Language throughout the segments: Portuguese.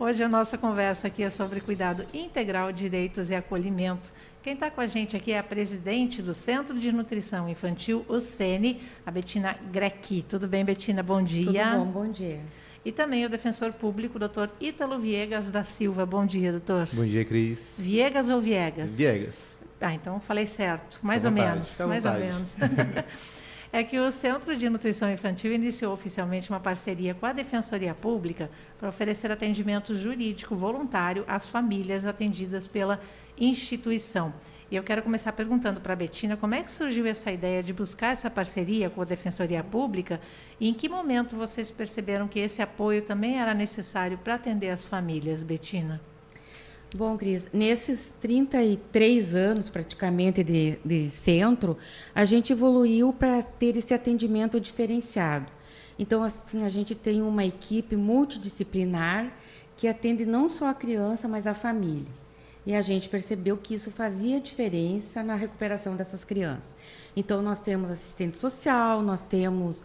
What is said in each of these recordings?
Hoje a nossa conversa aqui é sobre cuidado integral, direitos e acolhimento. Quem está com a gente aqui é a presidente do Centro de Nutrição Infantil, o CENI, a Betina Grequi. Tudo bem, Betina? Bom dia. Tudo bom, bom dia. E também o defensor público, doutor Ítalo Viegas da Silva. Bom dia, doutor. Bom dia, Cris. Viegas ou Viegas? Viegas. Então falei certo, mais ou menos. Mais ou menos. É que o Centro de Nutrição Infantil iniciou oficialmente uma parceria com a Defensoria Pública para oferecer atendimento jurídico voluntário às famílias atendidas pela instituição. E eu quero começar perguntando para a Betina como é que surgiu essa ideia de buscar essa parceria com a Defensoria Pública e em que momento vocês perceberam que esse apoio também era necessário para atender as famílias, Betina? Bom, Cris, nesses 33 anos praticamente de centro, a gente evoluiu para ter esse atendimento diferenciado. Então, assim, a gente tem uma equipe multidisciplinar que atende não só a criança, mas a família. E a gente percebeu que isso fazia diferença na recuperação dessas crianças. Então, nós temos assistente social, nós temos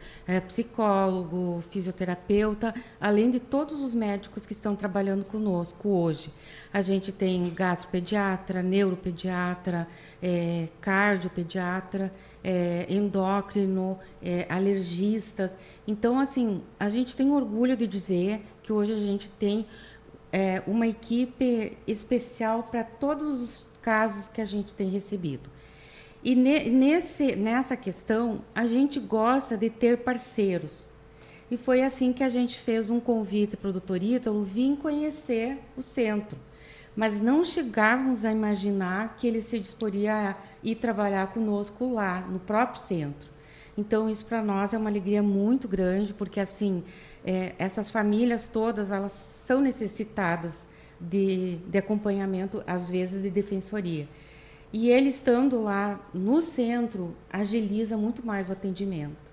psicólogo, fisioterapeuta, além de todos os médicos que estão trabalhando conosco hoje. A gente tem gastropediatra, neuropediatra, cardiopediatra, endócrino, alergistas. Então, assim, a gente tem orgulho de dizer que hoje a gente tem uma equipe especial para todos os casos que a gente tem recebido. E nessa questão, a gente gosta de ter parceiros. E foi assim que a gente fez um convite para o Dr. Ítalo vir conhecer o centro. Mas não chegávamos a imaginar que ele se disporia a ir trabalhar conosco lá, no próprio centro. Então, isso para nós é uma alegria muito grande, porque assim, essas famílias todas, elas são necessitadas de acompanhamento, às vezes de defensoria. E ele estando lá no centro, agiliza muito mais o atendimento.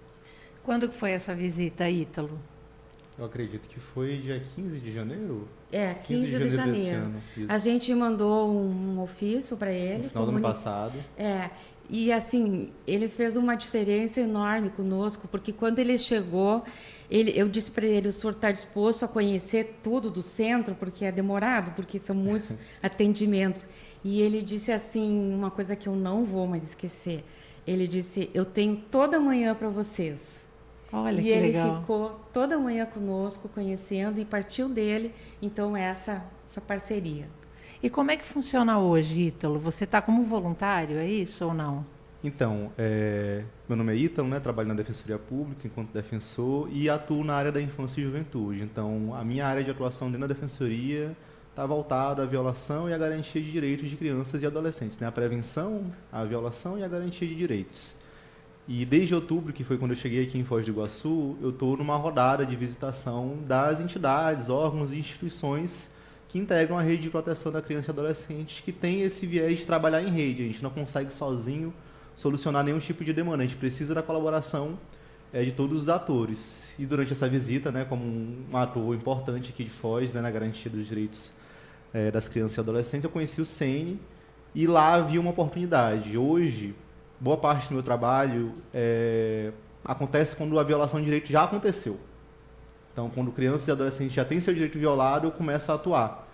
Quando que foi essa visita, Ítalo? Eu acredito que foi dia 15 de janeiro? 15 de janeiro. A gente mandou um ofício para ele. No final do ano passado. E assim, ele fez uma diferença enorme conosco, porque quando ele chegou, eu disse para ele, o senhor está disposto a conhecer tudo do centro, porque é demorado, porque são muitos atendimentos. E ele disse assim, uma coisa que eu não vou mais esquecer. Ele disse, eu tenho toda manhã para vocês. Olha, e que ele legal. ficou toda manhã conosco, conhecendo, e partiu dele, então, essa parceria. E como é que funciona hoje, Ítalo? Você está como voluntário, é isso ou não? Então, meu nome é Ítalo, né? Trabalho na Defensoria Pública enquanto defensor e atuo na área da infância e juventude. Então, a minha área de atuação dentro da Defensoria está voltada à violação e à garantia de direitos de crianças e adolescentes, né? A prevenção, a violação e a garantia de direitos. E desde outubro, que foi quando eu cheguei aqui em Foz do Iguaçu, eu estou numa rodada de visitação das entidades, órgãos e instituições que integram a rede de proteção da criança e adolescente, que tem esse viés de trabalhar em rede. A gente não consegue sozinho solucionar nenhum tipo de demanda, a gente precisa da colaboração de todos os atores. E durante essa visita, né, como um ator importante aqui de Foz, né, na garantia dos direitos das crianças e adolescentes, eu conheci o CENI e lá vi uma oportunidade. Hoje, boa parte do meu trabalho acontece quando a violação de direito já aconteceu. Então, quando crianças e adolescentes já têm seu direito violado, eu começo a atuar.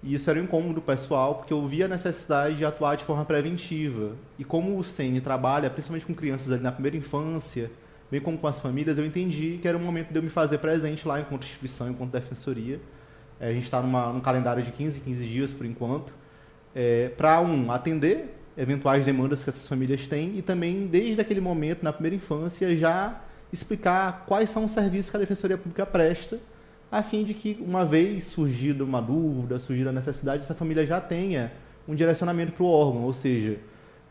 E isso era um incômodo pessoal, porque eu via a necessidade de atuar de forma preventiva. E como o CENI trabalha, principalmente com crianças ali na primeira infância, bem como com as famílias, eu entendi que era o momento de eu me fazer presente lá enquanto instituição, enquanto defensoria. A gente está num calendário de 15 dias, por enquanto, para atender eventuais demandas que essas famílias têm e também, desde aquele momento, na primeira infância, já explicar quais são os serviços que a Defensoria Pública presta, a fim de que, uma vez surgida uma dúvida, surgida a necessidade, essa família já tenha um direcionamento para o órgão. Ou seja,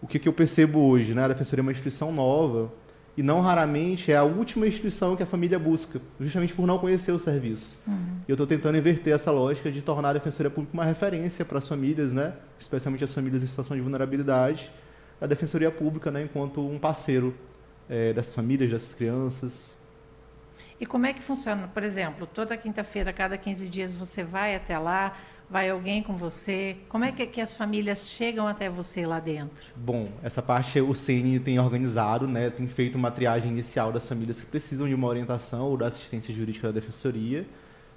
o que eu percebo hoje, né? A Defensoria é uma instituição nova e não raramente é a última instituição que a família busca, justamente por não conhecer o serviço. E eu estou tentando inverter essa lógica de tornar a Defensoria Pública uma referência para as famílias, né? Especialmente as famílias em situação de vulnerabilidade, a Defensoria Pública, né? Enquanto um parceiro dessas famílias, dessas crianças. E como é que funciona? Por exemplo, toda quinta-feira, cada 15 dias, você vai até lá, vai alguém com você? Como é que as famílias chegam até você lá dentro? Bom, essa parte o CENI tem organizado, né? Tem feito uma triagem inicial das famílias que precisam de uma orientação ou da assistência jurídica da Defensoria.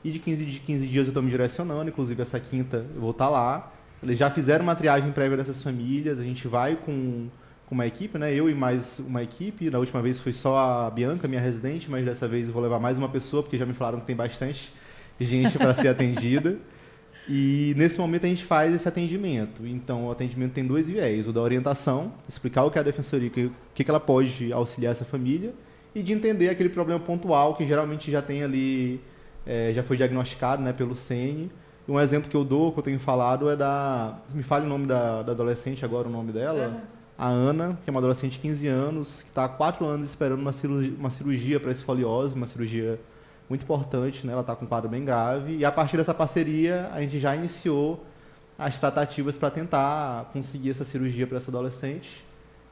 e de 15 dias eu estou me direcionando, inclusive essa quinta eu vou estar lá. Eles já fizeram uma triagem prévia dessas famílias, a gente vai com uma equipe, né? Eu e mais uma equipe. Na última vez foi só a Bianca, minha residente, mas dessa vez eu vou levar mais uma pessoa, porque já me falaram que tem bastante gente para ser atendida. E nesse momento a gente faz esse atendimento. Então o atendimento tem 2 viés: o da orientação, explicar o que é a defensoria, o que ela pode auxiliar essa família, e de entender aquele problema pontual que geralmente já tem ali, já foi diagnosticado, né, pelo CENE. Um exemplo que eu dou, que eu tenho falado, é me fale o nome da adolescente agora, o nome dela. Ana. A Ana, que é uma adolescente de 15 anos, que está há 4 anos esperando uma cirurgia para esfoliose, uma cirurgia muito importante, né? Ela está com um quadro bem grave. E a partir dessa parceria, a gente já iniciou as tratativas para tentar conseguir essa cirurgia para essa adolescente.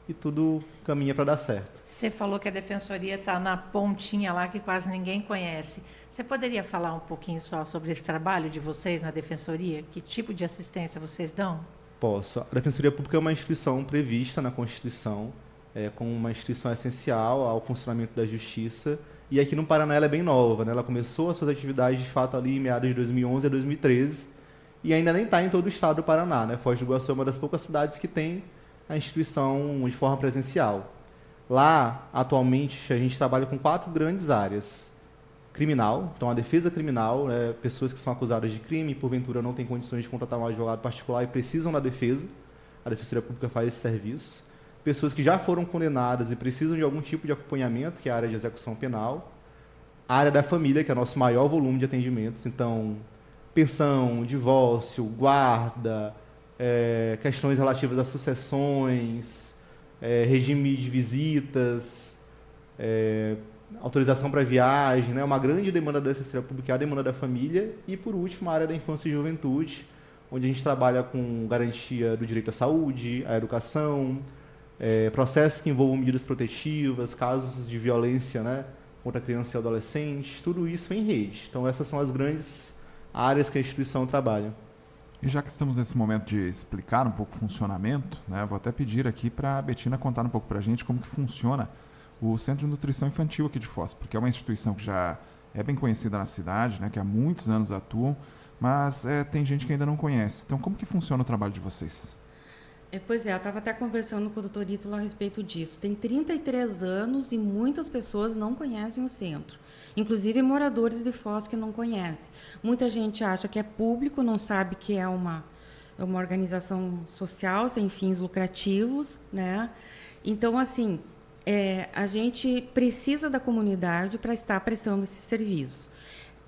E tudo caminha para dar certo. Você falou que a defensoria está na pontinha lá, que quase ninguém conhece. Você poderia falar um pouquinho só sobre esse trabalho de vocês na defensoria? Que tipo de assistência vocês dão? Posso. A Defensoria Pública é uma instituição prevista na Constituição, como uma instituição essencial ao funcionamento da Justiça. E aqui no Paraná ela é bem nova, né? Ela começou as suas atividades de fato ali em meados de 2011 a 2013 e ainda nem está em todo o estado do Paraná, né? Foz do Iguaçu é uma das poucas cidades que tem a instituição de forma presencial. Lá, atualmente, a gente trabalha com 4 grandes áreas. Criminal, então a defesa criminal, pessoas que são acusadas de crime e porventura não têm condições de contratar um advogado particular e precisam da defesa, a Defensoria Pública faz esse serviço. Pessoas que já foram condenadas e precisam de algum tipo de acompanhamento, que é a área de execução penal. A área da família, que é o nosso maior volume de atendimentos, então pensão, divórcio, guarda, questões relativas a sucessões, regime de visitas, autorização para viagem, né? Uma grande demanda da Defensoria Pública é a demanda da família. E, por último, a área da infância e juventude, onde a gente trabalha com garantia do direito à saúde, à educação, processos que envolvam medidas protetivas, casos de violência, né, contra criança e adolescente, tudo isso em rede. Então, essas são as grandes áreas que a instituição trabalha. E já que estamos nesse momento de explicar um pouco o funcionamento, né, vou até pedir aqui para a Betina contar um pouco para a gente como que funciona o Centro de Nutrição Infantil aqui de Foz, porque é uma instituição que já é bem conhecida na cidade, né, que há muitos anos atuam, mas tem gente que ainda não conhece. Então, como que funciona o trabalho de vocês? Pois é, eu estava até conversando com o doutor Ítalo a respeito disso. Tem 33 anos e muitas pessoas não conhecem o centro. Inclusive moradores de Foz que não conhecem. Muita gente acha que é público, não sabe que é uma organização social sem fins lucrativos, né? Então, assim, a gente precisa da comunidade para estar prestando esse serviço.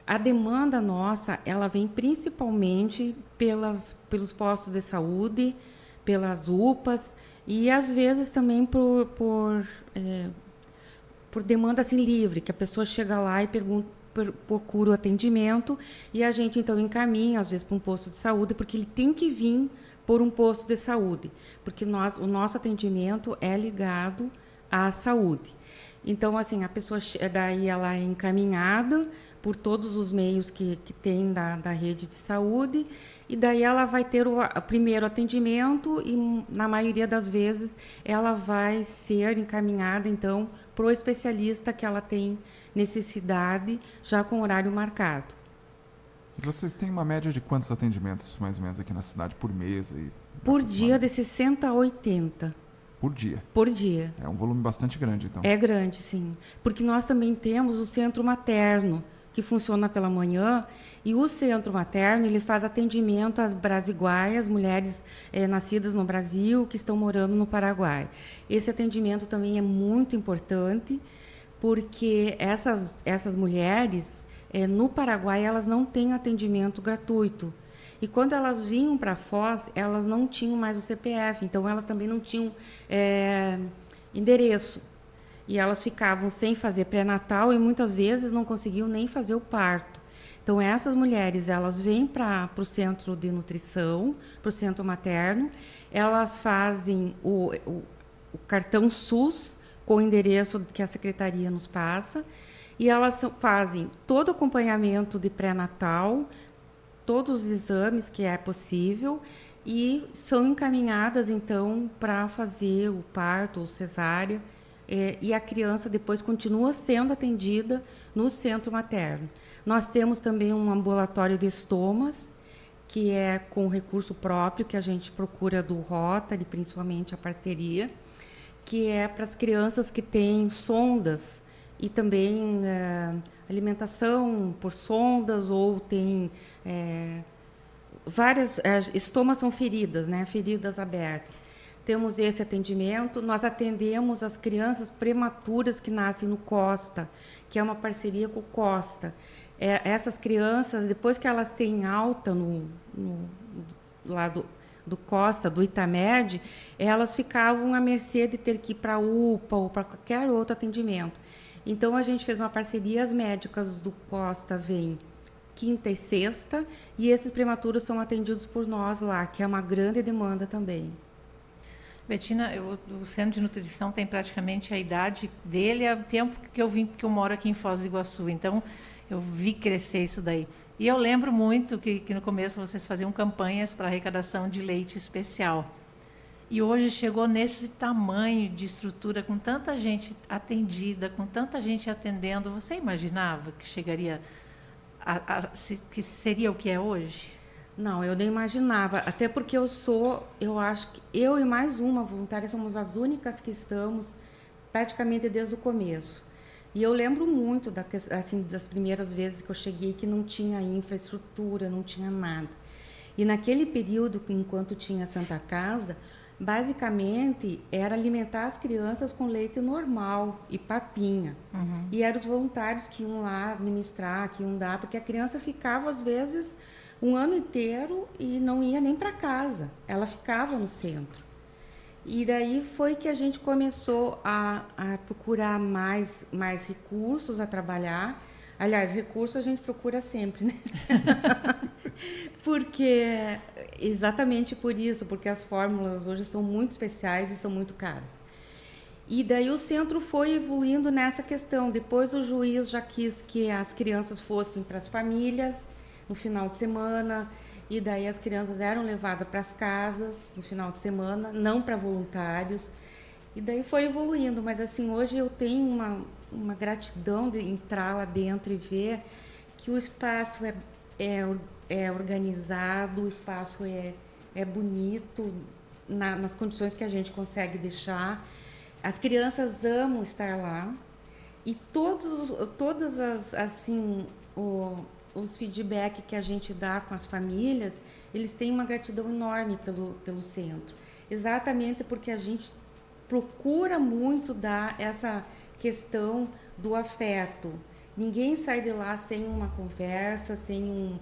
A demanda nossa, ela vem principalmente pelos postos de saúde, pelas UPAs e às vezes também por demanda assim livre, que a pessoa chega lá e procura o atendimento e a gente então encaminha às vezes para um posto de saúde, porque ele tem que vir por um posto de saúde, porque o nosso atendimento é ligado à saúde. Então, assim, a pessoa daí ela é encaminhada por todos os meios que tem da rede de saúde, e daí ela vai ter o primeiro atendimento e, na maioria das vezes, ela vai ser encaminhada, então, para o especialista que ela tem necessidade, já com horário marcado. Vocês têm uma média de quantos atendimentos, mais ou menos, aqui na cidade, por mês? Por dia, de 60 a 80. Por dia? Por dia. É um volume bastante grande, então. É grande, sim. Porque nós também temos o centro materno, que funciona pela manhã, e o centro materno ele faz atendimento às brasiguaias, mulheres nascidas no Brasil que estão morando no Paraguai. Esse atendimento também é muito importante, porque essas mulheres, no Paraguai, elas não têm atendimento gratuito. E quando elas vinham para Foz, elas não tinham mais o CPF, então elas também não tinham endereço. E elas ficavam sem fazer pré-natal e muitas vezes não conseguiam nem fazer o parto. Então, essas mulheres, elas vêm para o centro de nutrição, para o centro materno, elas fazem o cartão SUS com o endereço que a secretaria nos passa, e elas fazem todo o acompanhamento de pré-natal, todos os exames que é possível, e são encaminhadas, então, para fazer o parto ou cesárea, e a criança depois continua sendo atendida no centro materno. Nós temos também um ambulatório de estomas, que é com recurso próprio, que a gente procura do Rotary, principalmente a parceria, que é para as crianças que têm sondas e também alimentação por sondas ou tem várias... estomas são feridas, né? Feridas abertas. Temos esse atendimento. Nós atendemos as crianças prematuras que nascem no Costa, que é uma parceria com o Costa. Essas crianças, depois que elas têm alta lá do Costa, do Itamed, elas ficavam à mercê de ter que ir para a UPA ou para qualquer outro atendimento. Então, a gente fez uma parceria, as médicas do Costa vêm quinta e sexta, e esses prematuros são atendidos por nós lá, que é uma grande demanda também. Betina, o Centro de Nutrição tem praticamente a idade dele, é o tempo que eu moro aqui em Foz do Iguaçu, então eu vi crescer isso daí. E eu lembro muito que no começo vocês faziam campanhas para arrecadação de leite especial. E hoje chegou nesse tamanho de estrutura, com tanta gente atendida, com tanta gente atendendo. Você imaginava que chegaria que seria o que é hoje? Não, eu nem imaginava, até porque eu acho que eu e mais uma voluntária somos as únicas que estamos praticamente desde o começo. E eu lembro muito das primeiras vezes que eu cheguei, que não tinha infraestrutura, não tinha nada. E naquele período, enquanto tinha a Santa Casa, basicamente era alimentar as crianças com leite normal e papinha. Uhum. E eram os voluntários que iam lá ministrar, que iam dar, porque a criança ficava, às vezes, um ano inteiro e não ia nem para casa. Ela ficava no centro. E daí foi que a gente começou a procurar mais recursos a trabalhar. Aliás, recursos a gente procura sempre, né? Porque, exatamente por isso, porque as fórmulas hoje são muito especiais e são muito caras. E daí o centro foi evoluindo nessa questão. Depois o juiz já quis que as crianças fossem para as famílias no final de semana, e daí as crianças eram levadas para as casas no final de semana, não para voluntários. E daí foi evoluindo, mas assim, hoje eu tenho uma gratidão de entrar lá dentro e ver que o espaço é organizado, o espaço é bonito, nas condições que a gente consegue deixar. As crianças amam estar lá, e todas as, assim, os feedback que a gente dá com as famílias, eles têm uma gratidão enorme pelo centro. Exatamente porque a gente procura muito dar essa questão do afeto. Ninguém sai de lá sem uma conversa, sem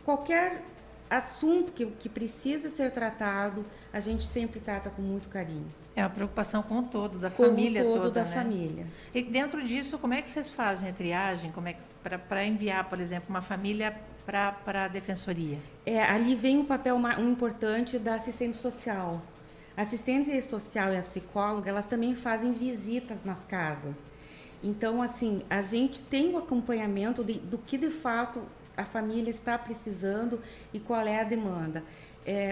qualquer assunto que precisa ser tratado, a gente sempre trata com muito carinho. É uma preocupação com o todo, da família toda. Com o todo da né? família. E dentro disso, como é que vocês fazem a triagem? Para enviar, por exemplo, uma família para a defensoria? Ali vem um papel importante da assistente social. A assistente social e a psicóloga, elas também fazem visitas nas casas. Então, assim, a gente tem o acompanhamento do que de fato a família está precisando e qual é a demanda.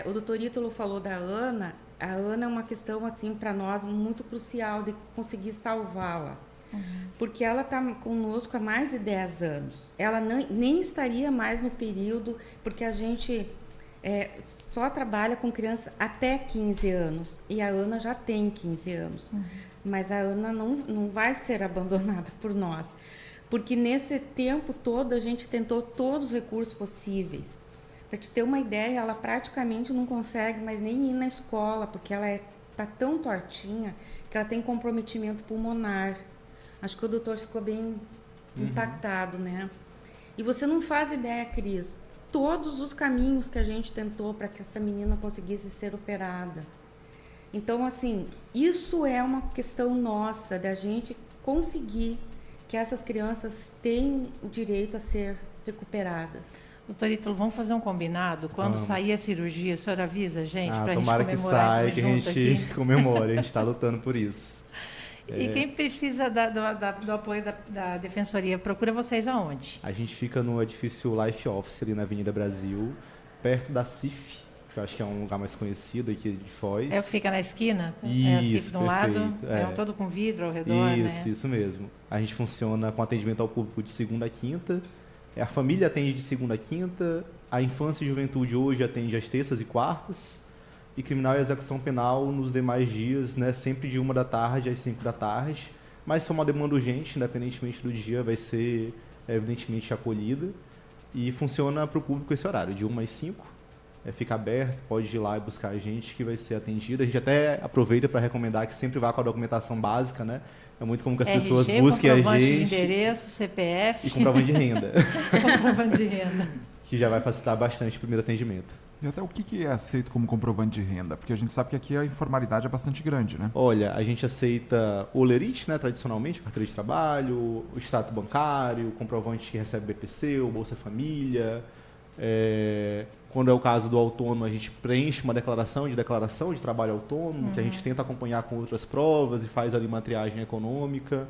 O doutor Ítalo falou da Ana. A Ana é uma questão, assim, para nós muito crucial de conseguir salvá-la. Uhum. Porque ela está conosco há mais de 10 anos. Ela nem estaria mais no período, porque a gente só trabalha com crianças até 15 anos. E a Ana já tem 15 anos. Uhum. Mas a Ana não vai ser abandonada por nós. Porque nesse tempo todo a gente tentou todos os recursos possíveis. Para te ter uma ideia, ela praticamente não consegue mais nem ir na escola, porque ela está tão tortinha que ela tem comprometimento pulmonar. Acho que o doutor ficou bem impactado, né? E você não faz ideia, Cris, todos os caminhos que a gente tentou para que essa menina conseguisse ser operada. Então, assim, isso é uma questão nossa, da gente conseguir que essas crianças tenham o direito a ser recuperadas. Doutor Ítalo, vamos fazer um combinado? Quando sair a cirurgia, a senhora avisa a gente para a gente comemorar? Tomara que saia, que a gente comemore, a gente está lutando por isso. E quem precisa do apoio da Defensoria, procura vocês aonde? A gente fica no edifício Life Office, ali na Avenida Brasil, perto da CIF, que eu acho que é um lugar mais conhecido aqui de Foz. É o que fica na esquina? Isso, de um lado, todo com vidro ao redor, Isso mesmo. A gente funciona com atendimento ao público de segunda a quinta. A família atende de segunda a quinta. A infância e juventude hoje atende às terças e quartas. E criminal e execução penal nos demais dias, né, sempre de 13h às 17h. Mas se for uma demanda urgente, independentemente do dia, vai ser evidentemente acolhida. E funciona para o público esse horário, de 1 às 5. Fica aberto, pode ir lá e buscar a gente que vai ser atendido. A gente até aproveita para recomendar que sempre vá com a documentação básica, né? É muito comum que as pessoas busquem a gente. Comprovante de endereço, CPF. E comprovante de renda. Comprovante de renda. Que já vai facilitar bastante o primeiro atendimento. E até o que é aceito como comprovante de renda? Porque a gente sabe que aqui a informalidade é bastante grande, né? Olha, a gente aceita o Olerite, né, tradicionalmente, a carteira de trabalho, o extrato bancário, o comprovante que recebe BPC, o Bolsa Família. Quando é o caso do autônomo, a gente preenche uma declaração de trabalho autônomo, que a gente tenta acompanhar com outras provas e faz ali uma triagem econômica.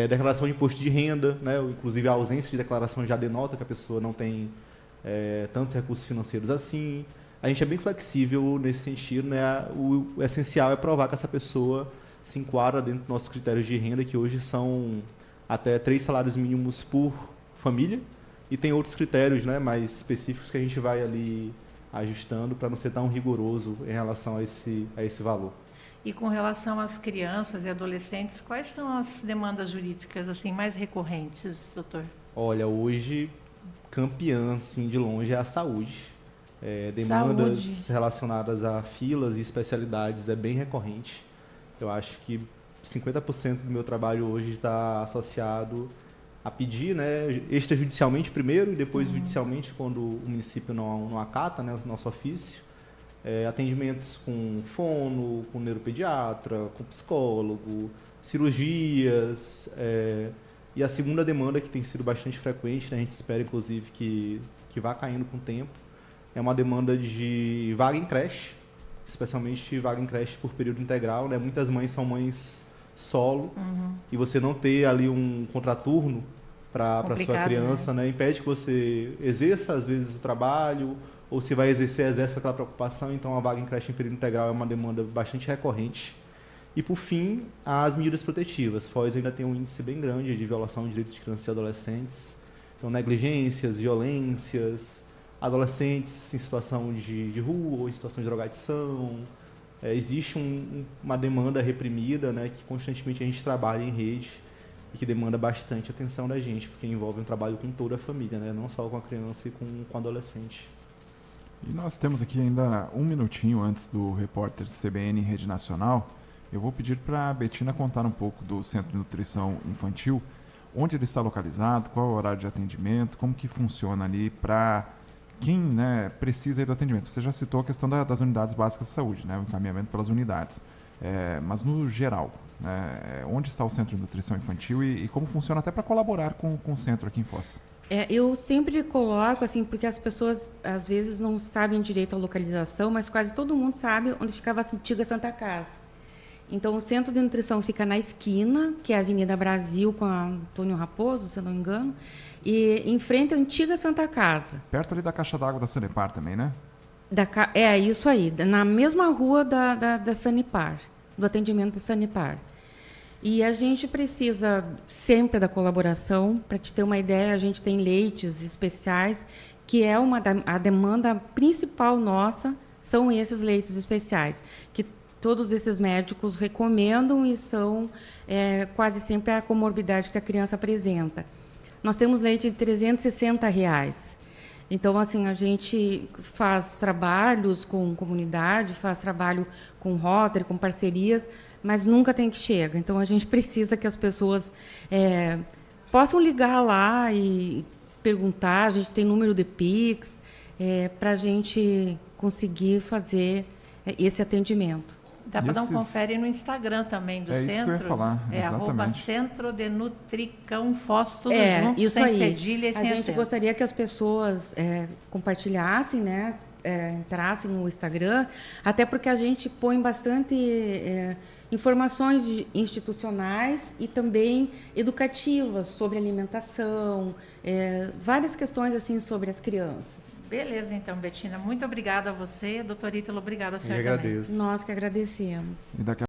Declaração de imposto de renda, né? Inclusive a ausência de declaração já denota que a pessoa não tem tantos recursos financeiros assim. A gente é bem flexível nesse sentido, né? O essencial é provar que essa pessoa se enquadra dentro dos nossos critérios de renda, que hoje são até 3 salários mínimos por família. E tem outros critérios, né, mais específicos que a gente vai ali ajustando para não ser tão rigoroso em relação a esse valor. E com relação às crianças e adolescentes, quais são as demandas jurídicas assim mais recorrentes, doutor? Olha, campeã, assim, de longe, é a saúde. Demandas relacionadas a filas e especialidades é bem recorrente. Eu acho que 50% do meu trabalho hoje está associado a pedir, né, extrajudicialmente primeiro e depois judicialmente, quando o município não acata, né, o nosso ofício. Atendimentos com fono, com neuropediatra, com psicólogo, cirurgias. E a segunda demanda, que tem sido bastante frequente, né, a gente espera, inclusive, que vá caindo com o tempo, é uma demanda de vaga em creche, especialmente vaga em creche por período integral. Né? Muitas mães são mães solo, e você não ter ali um contraturno para sua criança, né? Impede que você exerça, às vezes, o trabalho, ou se vai exerce com aquela preocupação. Então, a vaga em creche em período integral é uma demanda bastante recorrente. E, por fim, as medidas protetivas. Foz ainda tem um índice bem grande de violação de direitos de crianças e adolescentes. Então, negligências, violências, adolescentes em situação de rua ou em situação de drogadição. Existe uma demanda reprimida, né, que constantemente a gente trabalha em rede e que demanda bastante atenção da gente, porque envolve um trabalho com toda a família, né, não só com a criança e com o adolescente. E nós temos aqui ainda um minutinho antes do repórter CBN em Rede Nacional. Eu vou pedir para a Betina contar um pouco do Centro de Nutrição Infantil, onde ele está localizado, qual é o horário de atendimento, como que funciona ali para quem, né, precisa do atendimento. Você já citou a questão das unidades básicas de saúde, né, o encaminhamento pelas unidades. Mas no geral, né, onde está o Centro de Nutrição Infantil e como funciona até para colaborar com o centro aqui em Foz? Eu sempre coloco, assim, porque as pessoas às vezes não sabem direito a localização, mas quase todo mundo sabe onde ficava a antiga Santa Casa. Então, o Centro de Nutrição fica na esquina, que é a Avenida Brasil com a Antônio Raposo, se eu não me engano, e em frente à antiga Santa Casa. Perto ali da caixa d'água da Sanepar também, né? Isso aí, na mesma rua da Sanepar, do atendimento da Sanepar. E a gente precisa sempre da colaboração. Para te ter uma ideia, a gente tem leites especiais, que é a demanda principal nossa, são esses leites especiais, que todos esses médicos recomendam e são quase sempre a comorbidade que a criança apresenta. Nós temos leite de R$360. Então, assim, a gente faz trabalhos com comunidade, faz trabalho com Rotary, com parcerias, mas nunca tem que chegar. Então, a gente precisa que as pessoas possam ligar lá e perguntar. A gente tem número de Pix para a gente conseguir fazer esse atendimento. Dá para dar um confere no Instagram também do centro. Isso que eu ia falar, exatamente. @Centro de Nutricão Foz, tudo junto, isso sem aí. cedilha e sem acento. A gente gostaria que as pessoas compartilhassem, né, entrassem no Instagram, até porque a gente põe bastante informações institucionais e também educativas sobre alimentação, várias questões assim sobre as crianças. Beleza, então, Betina. Muito obrigada a você. Doutor Ítalo, obrigada ao senhor Eu também. agradeço. Nós que agradecemos. E daqui a